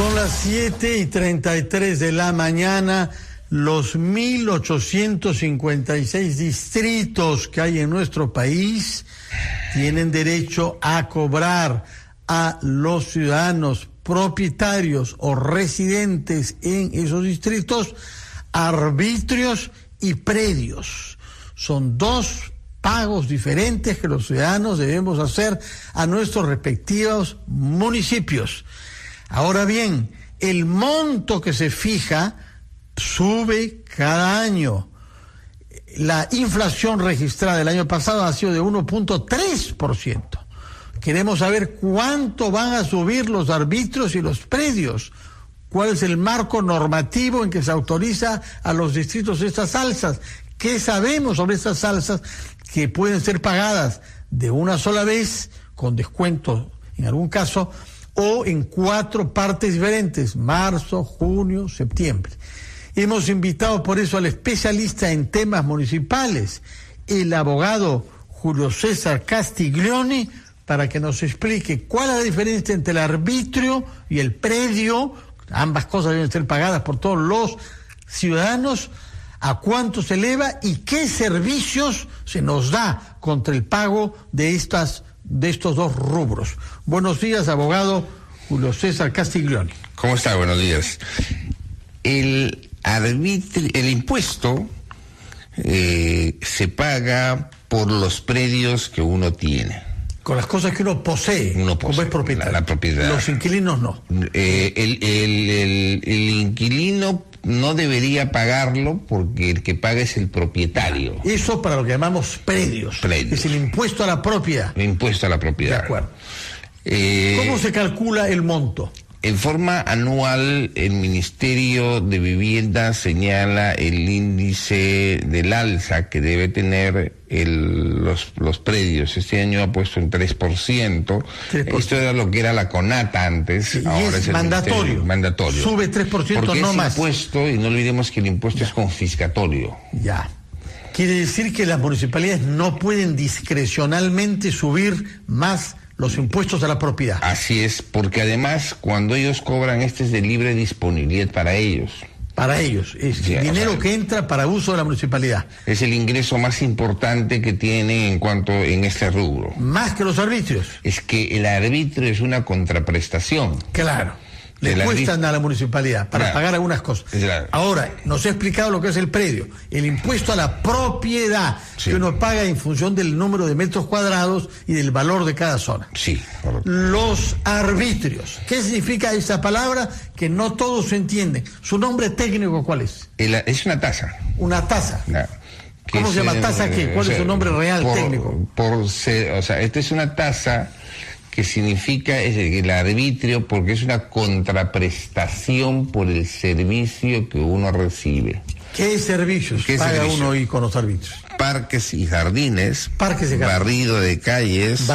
Son las 7:33 de la mañana. Los 1.856 distritos que hay en nuestro país tienen derecho a cobrar a los ciudadanos propietarios o residentes en esos distritos arbitrios y predios. Son dos pagos diferentes que los ciudadanos debemos hacer a nuestros respectivos municipios. Ahora bien, el monto que se fija sube cada año. La inflación registrada el año pasado ha sido de 1.3%. Queremos saber cuánto van a subir los arbitrios y los predios. ¿Cuál es el marco normativo en que se autoriza a los distritos estas alzas? ¿Qué sabemos sobre estas alzas que pueden ser pagadas de una sola vez, con descuento en algún caso, o en 4 partes diferentes, marzo, junio, septiembre? Hemos invitado por eso al especialista en temas municipales, el abogado Julio César Castiglioni, para que nos explique cuál es la diferencia entre el arbitrio y el predio. Ambas cosas deben ser pagadas por todos los ciudadanos. ¿A cuánto se eleva y qué servicios se nos da contra el pago de estos dos rubros? Buenos días, abogado Julio César Castiglioni. ¿Cómo está? Buenos días. El impuesto se paga por los predios que uno tiene. Con las cosas que uno posee, como es propietario. La propiedad. Los inquilinos no. El inquilino no debería pagarlo porque el que paga es el propietario. Eso para lo que llamamos predios. Es el impuesto a la propiedad. El impuesto a la propiedad. De acuerdo. ¿Cómo se calcula el monto? En forma anual, el Ministerio de Vivienda señala el índice del alza que debe tener los predios. Este año ha puesto un 3%. Esto era lo que era la CONATA antes. Sí, ahora es el mandatorio. Mandatorio. Sube 3%, porque no es más. Impuesto, y no olvidemos que el impuesto es confiscatorio. Ya. Quiere decir que las municipalidades no pueden discrecionalmente subir más los impuestos a la propiedad. Así es, porque además cuando ellos cobran, este es de libre disponibilidad para ellos. Para ellos, es dinero que entra para uso de la municipalidad. Es el ingreso más importante que tiene en este rubro. Más que los arbitrios. Es que el arbitrio es una contraprestación. Claro. Le cuestan a la municipalidad para pagar algunas cosas. Claro. Ahora, nos ha explicado lo que es el predio. El impuesto a la propiedad, que uno paga en función del número de metros cuadrados y del valor de cada zona. Sí, correcto. Los arbitrios. ¿Qué significa esa palabra? Que no todos se entienden. ¿Su nombre técnico cuál es? Es una tasa. Una tasa. No. ¿Cómo se llama? ¿Tasa qué? ¿Cuál es su nombre real técnico? Esta es una tasa que significa el arbitrio porque es una contraprestación por el servicio que uno recibe. ¿Qué servicios paga uno y con los arbitrios? Parques y jardines, barrido de calles,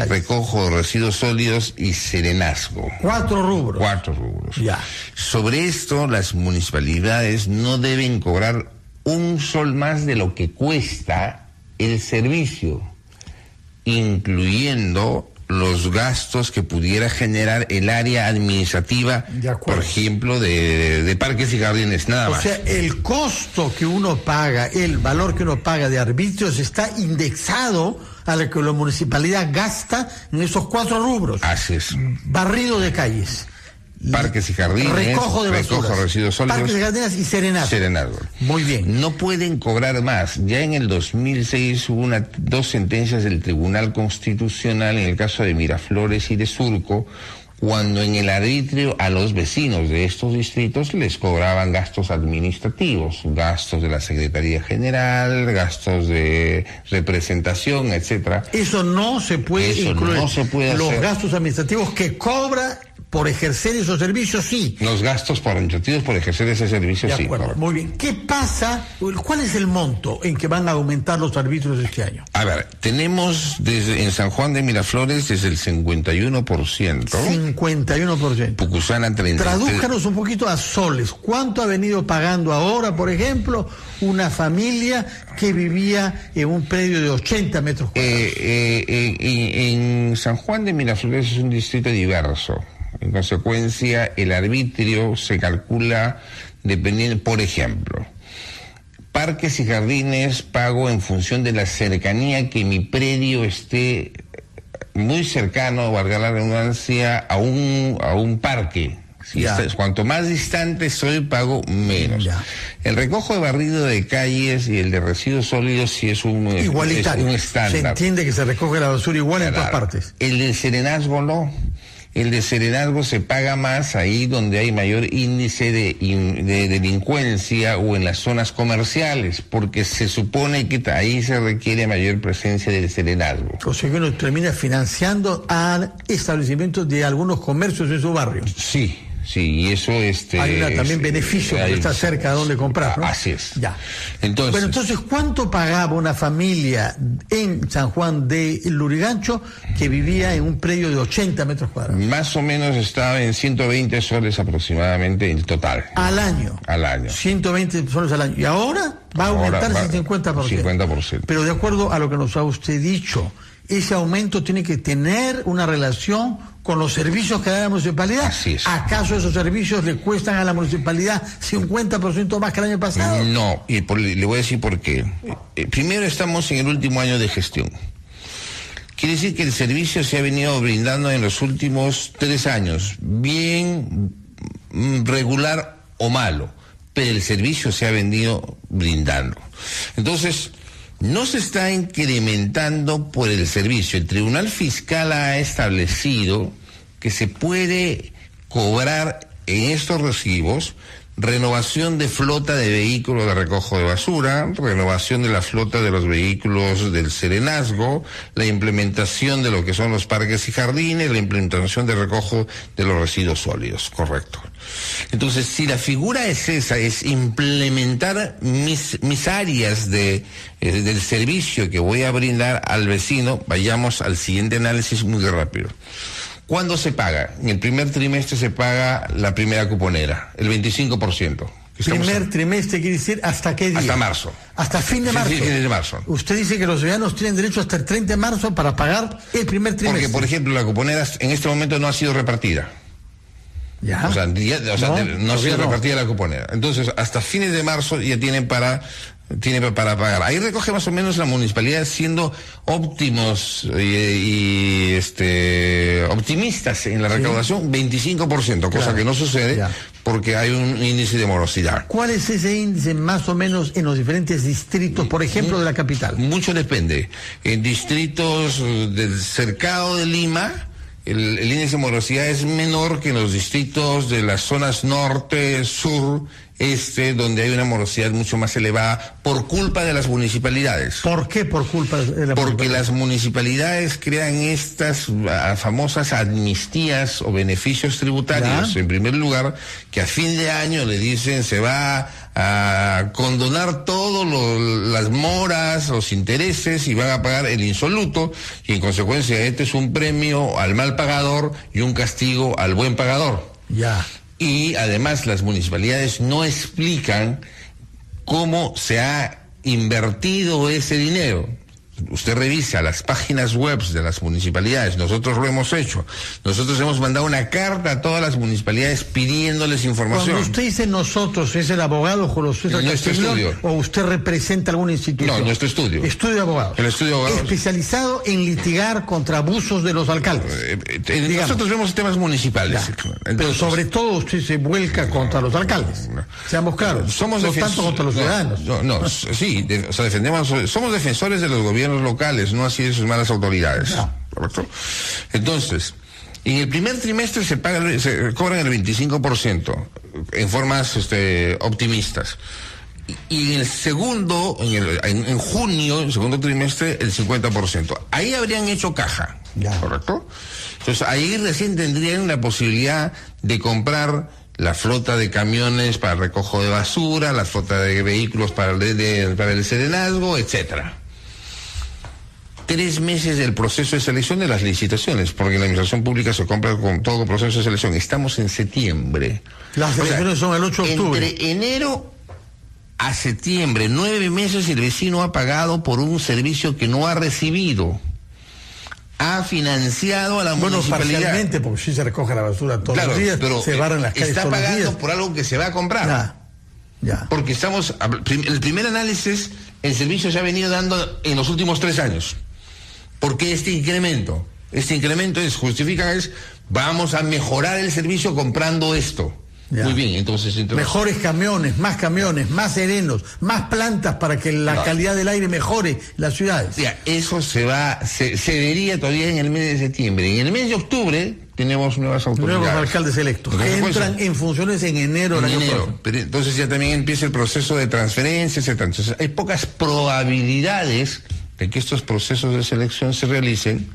recojo de residuos sólidos y serenazgo. 4 rubros. 4 rubros. Ya. Sobre esto, las municipalidades no deben cobrar un sol más de lo que cuesta el servicio, incluyendo los gastos que pudiera generar el área administrativa, por ejemplo, de parques y jardines, nada más. O sea, el costo que uno paga, el valor que uno paga de arbitrios está indexado a lo que la municipalidad gasta en esos 4 rubros. Así es. Barrido de calles, parques y jardines, recojo de residuos sólidos, parques y jardines y serenazgo. Muy bien. No pueden cobrar más. Ya en el 2006 hubo 2 sentencias del Tribunal Constitucional en el caso de Miraflores y de Surco, cuando en el arbitrio a los vecinos de estos distritos les cobraban gastos administrativos, gastos de la Secretaría General, gastos de representación, etcétera. Eso no se puede incluir. No se puede hacer. Los gastos administrativos que cobra por ejercer esos servicios, sí. Los gastos administrativos por ejercer ese servicio, sí. De acuerdo, muy bien. ¿Qué pasa? ¿Cuál es el monto en que van a aumentar los arbitrios este año? A ver, tenemos en San Juan de Miraflores desde el 51%. 51%. Pucusana 33%. Tradújanos un poquito a soles. ¿Cuánto ha venido pagando ahora, por ejemplo, una familia que vivía en un predio de 80 metros cuadrados? En San Juan de Miraflores es un distrito diverso. En consecuencia, el arbitrio se calcula dependiendo, por ejemplo, parques y jardines pago en función de la cercanía que mi predio esté muy cercano, valga la redundancia, a un parque. Si cuanto más distante soy, pago menos. Ya. El recojo de barrido de calles y el de residuos sólidos sí es un igualitario. Es un estándar. Se entiende que se recoge la basura igual en todas partes. El de serenazgo no. El de serenazgo se paga más ahí donde hay mayor índice de delincuencia o en las zonas comerciales, porque se supone que ahí se requiere mayor presencia del serenazgo. O sea que uno termina financiando a establecimientos de algunos comercios en su barrio. Sí. Sí, y eso hay también beneficio porque está cerca de donde comprar, ¿no? Así es. Ya. Entonces, ¿cuánto pagaba una familia en San Juan de Lurigancho que vivía en un predio de 80 metros cuadrados? Más o menos estaba en 120 soles aproximadamente en total. ¿Al año? Al año. 120 soles al año. ¿Y ahora va a aumentarse el 50%? 50%. Pero de acuerdo a lo que nos ha usted dicho, ese aumento tiene que tener una relación con los servicios que da la municipalidad. Así es. ¿Acaso esos servicios le cuestan a la municipalidad 50% más que el año pasado? No, y le voy a decir por qué. Primero, estamos en el último año de gestión. Quiere decir que el servicio se ha venido brindando en los últimos 3 años, bien, regular o malo, pero el servicio se ha venido brindando. Entonces, no se está incrementando por el servicio. El Tribunal Fiscal ha establecido que se puede cobrar en estos recibos renovación de flota de vehículos de recojo de basura, renovación de la flota de los vehículos del serenazgo, la implementación de lo que son los parques y jardines, la implementación de recojo de los residuos sólidos, correcto. Entonces, si la figura es esa, es implementar mis áreas del servicio que voy a brindar al vecino, vayamos al siguiente análisis muy rápido. ¿Cuándo se paga? En el primer trimestre se paga la primera cuponera, el 25%. Primer trimestre quiere decir ¿hasta qué día? Hasta marzo. Hasta fin de marzo. Sí, fin de marzo. Usted dice que los ciudadanos tienen derecho hasta el 30 de marzo para pagar el primer trimestre. Porque, por ejemplo, la cuponera en este momento no ha sido repartida. ¿Ya? O sea, no ha sido repartida la cuponera. Entonces, hasta fines de marzo ya tienen para pagar. Ahí recoge más o menos la municipalidad siendo óptimos y optimistas en la recaudación, 25%, cosa que no sucede porque hay un índice de morosidad. ¿Cuál es ese índice más o menos en los diferentes distritos, por ejemplo, de la capital? Mucho depende. En distritos del cercado de Lima, el índice de morosidad es menor que en los distritos de las zonas norte, sur, donde hay una morosidad mucho más elevada por culpa de las municipalidades. ¿Por qué por culpa de la Porque las municipalidades crean estas famosas amnistías o beneficios tributarios, en primer lugar, que a fin de año le dicen se va a condonar todas las moras, los intereses y van a pagar el insoluto y en consecuencia este es un premio al mal pagador y un castigo al buen pagador. Ya. Y además las municipalidades no explican cómo se ha invertido ese dinero. Usted revisa las páginas web de las municipalidades, nosotros lo hemos hecho. Nosotros hemos mandado una carta a todas las municipalidades pidiéndoles información. Cuando usted dice nosotros, ¿es el abogado José Castellón o usted representa alguna institución? No, nuestro estudio. Estudio de abogados. El estudio de abogados. Especializado en litigar contra abusos de los alcaldes. Nosotros vemos temas municipales. Entonces, pero sobre todo usted se vuelca contra los alcaldes. Seamos claros. Somos no tanto contra los ciudadanos. Somos defensores de los gobiernos locales, no así de sus malas autoridades. ¿Correcto? Entonces, en el primer trimestre se cobran el 25% en formas optimistas. Y en el segundo, en junio, el segundo trimestre, el 50%. Ahí habrían hecho caja. ¿Correcto? Entonces, ahí recién tendrían la posibilidad de comprar la flota de camiones para recojo de basura, la flota de vehículos para el serenazgo, etcétera. 3 meses del proceso de selección de las licitaciones, porque la administración pública se compra con todo proceso de selección. Estamos en septiembre. Las elecciones son el 8 de octubre. Entre enero a septiembre, 9 meses, el vecino ha pagado por un servicio que no ha recibido. ha financiado a la municipalidad. Parcialmente, porque sí se recoge la basura todos los días, pero se barran las calles está todos los días. pagando por algo que se va a comprar. Ya. Porque el primer análisis, el servicio se ha venido dando en los últimos 3 años. ¿Por qué este incremento? Este incremento vamos a mejorar el servicio comprando esto. Ya. Muy bien, entonces... Mejores camiones, más serenos, más plantas para que la calidad del aire mejore en las ciudades. Ya, eso se vería todavía en el mes de septiembre. En el mes de octubre tenemos nuevas autoridades. Nuevos alcaldes electos que entran en funciones en enero del año próximo. Pero entonces ya también empieza el proceso de transferencia, etc. Entonces hay pocas probabilidades de que estos procesos de selección se realicen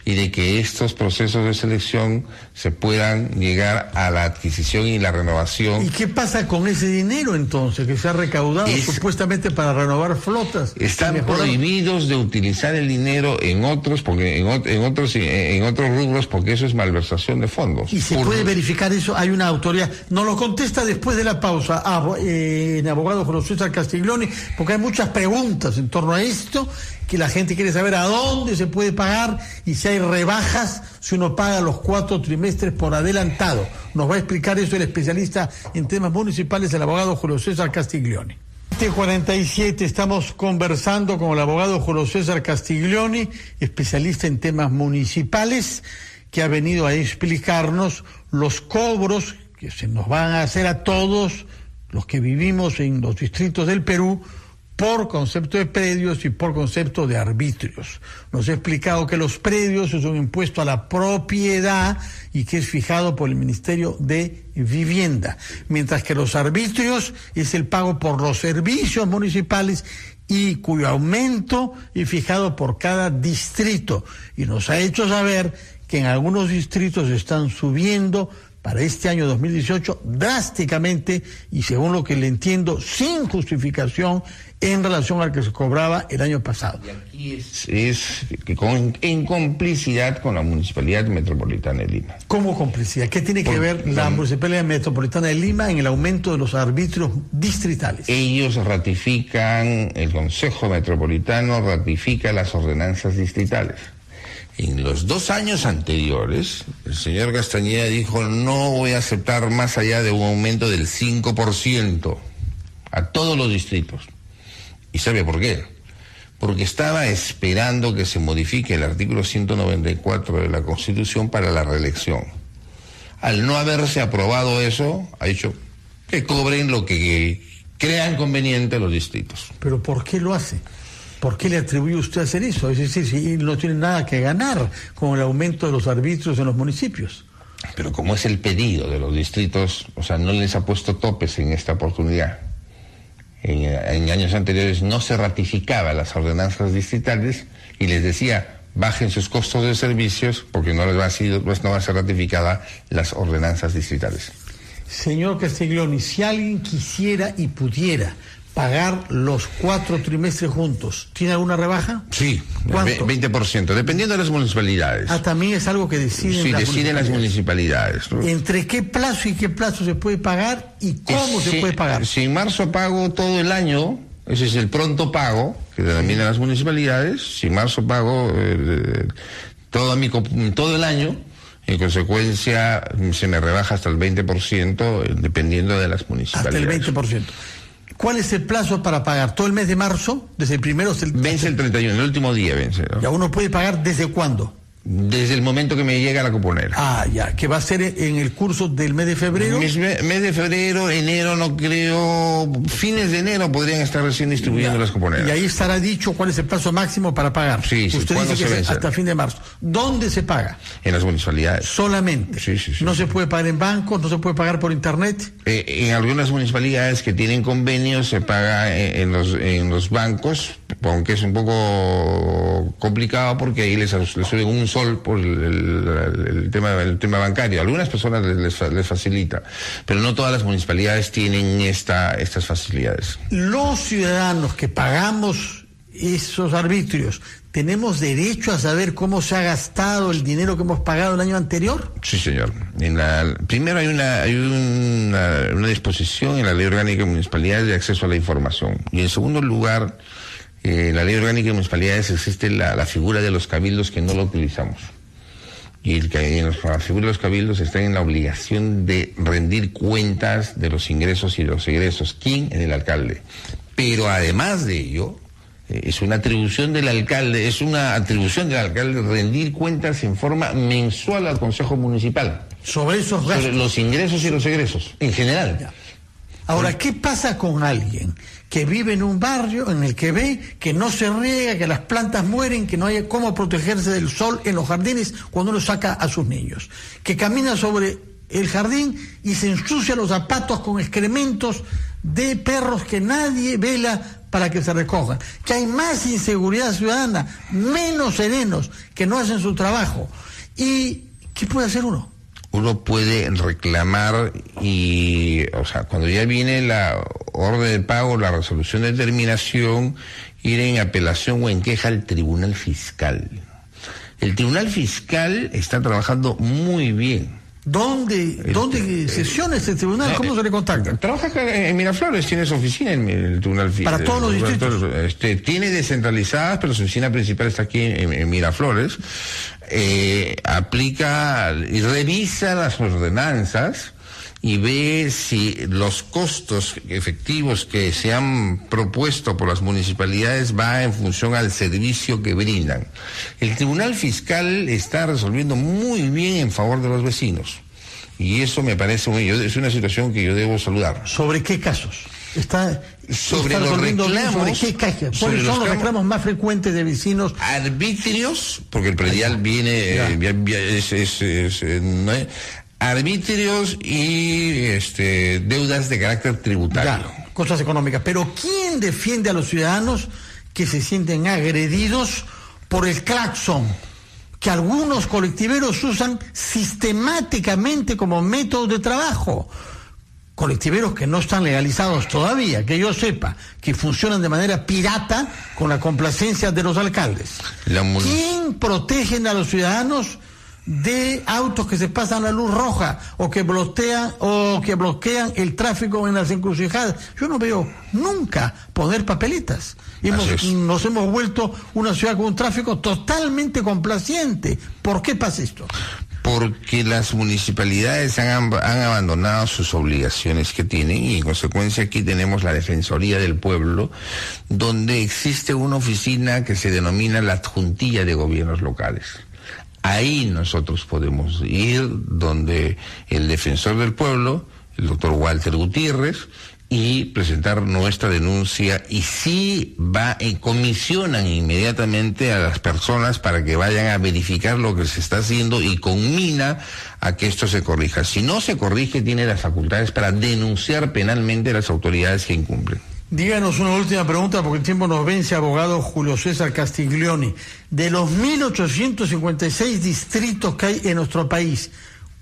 y de que estos procesos de selección se puedan llegar a la adquisición y la renovación. ¿Y qué pasa con ese dinero entonces que se ha recaudado supuestamente para renovar flotas? Están prohibidos de utilizar el dinero en otros, porque en otros rubros, porque eso es malversación de fondos. ¿Y se puede verificar eso? Hay una autoridad. Nos lo contesta después de la pausa el abogado Julio César Castiglioni, porque hay muchas preguntas en torno a esto, que la gente quiere saber a dónde se puede pagar y si hay rebajas si uno paga los 4 trimestres por adelantado. Nos va a explicar eso el especialista en temas municipales, el abogado Julio César Castiglioni. 47, estamos conversando con el abogado Julio César Castiglioni, especialista en temas municipales, que ha venido a explicarnos los cobros que se nos van a hacer a todos los que vivimos en los distritos del Perú por concepto de predios y por concepto de arbitrios. Nos ha explicado que los predios es un impuesto a la propiedad y que es fijado por el Ministerio de Vivienda, mientras que los arbitrios es el pago por los servicios municipales y cuyo aumento es fijado por cada distrito. Y nos ha hecho saber que en algunos distritos están subiendo para este año 2018 drásticamente y, según lo que le entiendo, sin justificación en relación al que se cobraba el año pasado. Y aquí es en complicidad con la Municipalidad Metropolitana de Lima. ¿Cómo complicidad? ¿Qué tiene que ver la Municipalidad Metropolitana de Lima en el aumento de los arbitrios distritales? Ellos ratifican, el Consejo Metropolitano ratifica las ordenanzas distritales. En los 2 años anteriores, el señor Castañeda dijo: no voy a aceptar más allá de un aumento del 5% a todos los distritos. ¿Y sabe por qué? Porque estaba esperando que se modifique el artículo 194 de la Constitución para la reelección. Al no haberse aprobado eso, ha dicho que cobren lo que crean conveniente los distritos. ¿Pero por qué lo hace? ¿Por qué le atribuye usted a hacer eso? Es decir, si no tiene nada que ganar con el aumento de los arbitrios en los municipios. Pero como es el pedido de los distritos, o sea, no les ha puesto topes en esta oportunidad. En años anteriores no se ratificaba las ordenanzas distritales y les decía: bajen sus costos de servicios porque no va a ser ratificada las ordenanzas distritales. Señor Castiglioni, si alguien quisiera y pudiera pagar los 4 trimestres juntos, ¿tiene alguna rebaja? Sí, ¿cuánto? 20%, dependiendo de las municipalidades. También es algo que deciden las municipalidades. ¿No? ¿Entre qué plazo y qué plazo se puede pagar y cómo se puede pagar? Si en marzo pago todo el año, ese es el pronto pago, que denominan las municipalidades. Si en marzo pago todo el año, en consecuencia se me rebaja hasta el 20%, dependiendo de las municipalidades. Hasta el 20%. ¿Cuál es el plazo para pagar? ¿Todo el mes de marzo? ¿Desde el primero? Vence el 31, el último día vence, ¿no? ¿Ya uno puede pagar desde cuándo? Desde el momento que me llega la cuponera. Ya, que va a ser en el curso del mes de febrero. Mes de febrero, enero no creo, fines de enero podrían estar recién distribuyendo las cuponeras. Y ahí estará dicho cuál es el plazo máximo para pagar. Sí, usted dice que es hasta fin de marzo. ¿Dónde se paga? En las municipalidades. Solamente. Sí. No se puede pagar en bancos, no se puede pagar por internet. En algunas municipalidades que tienen convenios se paga en los bancos, aunque es un poco complicado porque ahí les suben un sol por el tema bancario. A algunas personas les facilita, pero no todas las municipalidades tienen estas facilidades. Los ciudadanos que pagamos esos arbitrios, ¿tenemos derecho a saber cómo se ha gastado el dinero que hemos pagado el año anterior? Sí, señor. Primero hay una disposición en la Ley Orgánica de Municipalidades de acceso a la información. Y en segundo lugar, En la Ley Orgánica de Municipalidades existe la figura de los cabildos que no lo utilizamos. Y la figura de los cabildos está en la obligación de rendir cuentas de los ingresos y los egresos. ¿Quién? El alcalde. Pero además de ello, es una atribución del alcalde, rendir cuentas en forma mensual al Consejo Municipal. Sobre esos gastos. Sobre los ingresos y los egresos, en general. Ya. Ahora, ¿qué pasa con alguien que vive en un barrio en el que ve que no se riega, que las plantas mueren, que no hay cómo protegerse del sol en los jardines cuando uno saca a sus niños? Que camina sobre el jardín y se ensucia los zapatos con excrementos de perros que nadie vela para que se recojan. Que hay más inseguridad ciudadana, menos serenos que no hacen su trabajo. ¿Y qué puede hacer uno? Uno puede reclamar cuando ya viene la orden de pago, la resolución de terminación, ir en apelación o en queja al Tribunal Fiscal. El Tribunal Fiscal está trabajando muy bien. ¿Dónde sesiona este tribunal? ¿Cómo se le contacta? Trabaja acá en Miraflores, tiene su oficina en el Tribunal Fiscal. ¿Para todos los distritos? Tiene descentralizadas, pero su oficina principal está aquí en Miraflores. Aplica y revisa las ordenanzas y ve si los costos efectivos que se han propuesto por las municipalidades va en función al servicio que brindan. El Tribunal Fiscal está resolviendo muy bien en favor de los vecinos y eso me parece es una situación que yo debo saludar. ¿Sobre qué casos? Sobre los reclamos. ¿Sobre qué casos? ¿Cuáles son los reclamos más frecuentes de vecinos? Arbitrios, porque el predial viene, arbitrios y deudas de carácter tributario. Ya, cosas económicas. Pero ¿quién defiende a los ciudadanos que se sienten agredidos por el claxon que algunos colectiveros usan sistemáticamente como método de trabajo? Colectiveros que no están legalizados todavía, que yo sepa, que funcionan de manera pirata con la complacencia de los alcaldes. ¿Quién protegen a los ciudadanos de autos que se pasan la luz roja o que bloquean el tráfico en las encrucijadas? Yo no veo nunca poner papeletas. Nos hemos vuelto una ciudad con un tráfico totalmente complaciente. ¿Por qué pasa esto? Porque las municipalidades han abandonado sus obligaciones que tienen y en consecuencia aquí tenemos la Defensoría del Pueblo, donde existe una oficina que se denomina la Adjuntilla de Gobiernos Locales. Ahí nosotros podemos ir donde el Defensor del Pueblo, el doctor Walter Gutiérrez, y presentar nuestra denuncia y sí comisionan inmediatamente a las personas para que vayan a verificar lo que se está haciendo y conmina a que esto se corrija. Si no se corrige, tiene las facultades para denunciar penalmente a las autoridades que incumplen. Díganos una última pregunta porque el tiempo nos vence, abogado Julio César Castiglioni. De los 1.856 distritos que hay en nuestro país,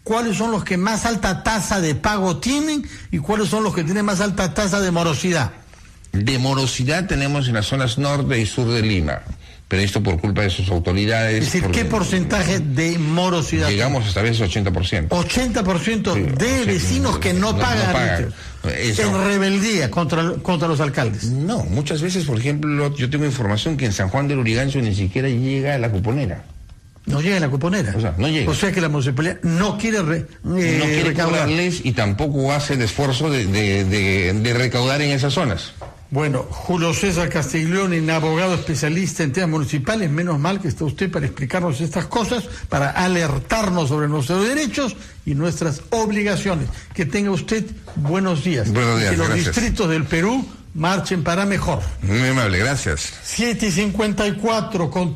¿cuáles son los que más alta tasa de pago tienen y cuáles son los que tienen más alta tasa de morosidad? De morosidad tenemos en las zonas norte y sur de Lima, pero esto por culpa de sus autoridades. Es decir, ¿qué porcentaje de morosidad? Llegamos hasta a veces 80%. 80% sí, de vecinos que no pagan. En rebeldía contra los alcaldes. No, muchas veces, por ejemplo, yo tengo información que en San Juan del Urigancho ni siquiera llega a la cuponera. No llega a la cuponera. O sea, no llega. O sea que la municipalidad no quiere recaudarles y tampoco hace el esfuerzo de recaudar en esas zonas. Bueno, Julio César Castiglioni, abogado especialista en temas municipales, menos mal que está usted para explicarnos estas cosas, para alertarnos sobre nuestros derechos y nuestras obligaciones. Que tenga usted buenos días. Buenos días, que los gracias. Distritos del Perú marchen para mejor. Muy amable, gracias. 7:54 con